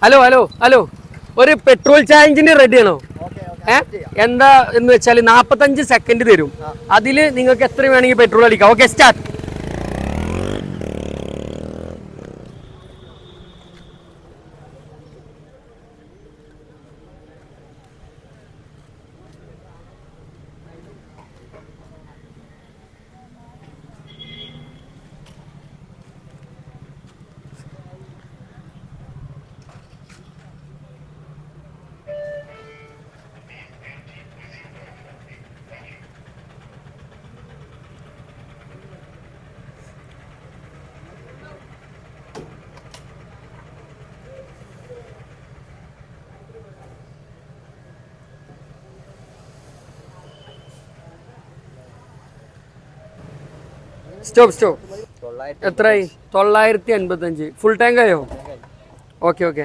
Hello hello hello ഒരു petrol ചാർജിന് റെഡിയാണോ? എന്താ എന്ന് വെച്ചാൽ 45 സെക്കൻഡ് തരും. അതിൽ നിങ്ങൾക്ക് എത്ര വേണമെങ്കിൽ പെട്രോൾ അടിക്കാം. Okay, start. സ്റ്റോപ്പ്. എത്രയായി? 985. ഫുൾ ടാങ്ക് ആയോ? Okay okay.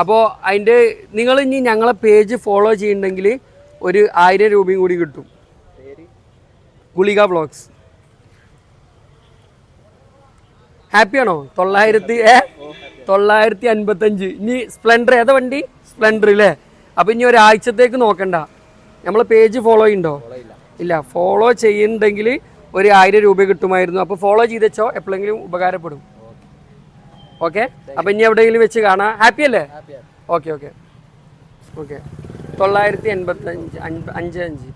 അപ്പോൾ അതിൻ്റെ നിങ്ങൾ ഇനി ഞങ്ങളെ പേജ് ഫോളോ ചെയ്യുന്നുണ്ടെങ്കിൽ ഒരു 1000 രൂപയും കൂടി കിട്ടും. ഗുളിക വ്ളോഗ്സ്. ഹാപ്പിയാണോ? 955. ഇനി സ്പ്ലെൻഡർ ഏതാ വണ്ടി? സ്പ്ലെൻഡർ അല്ലേ? അപ്പോൾ ഇനി ഒരാഴ്ചത്തേക്ക് നോക്കണ്ട. നമ്മളെ പേജ് ഫോളോ ചെയ്യുന്നുണ്ടോ? ഇല്ല. ഫോളോ ചെയ്യുന്നുണ്ടെങ്കിൽ ഒരു 1000 രൂപ കിട്ടുമായിരുന്നു. അപ്പോൾ ഫോളോ ചെയ്തോ, എപ്പോഴെങ്കിലും ഉപകാരപ്പെടും. ഓക്കെ, അപ്പോൾ ഇനി എവിടെയെങ്കിലും വെച്ച് കാണാം. ഹാപ്പി അല്ലേ? ഓക്കെ 985 55.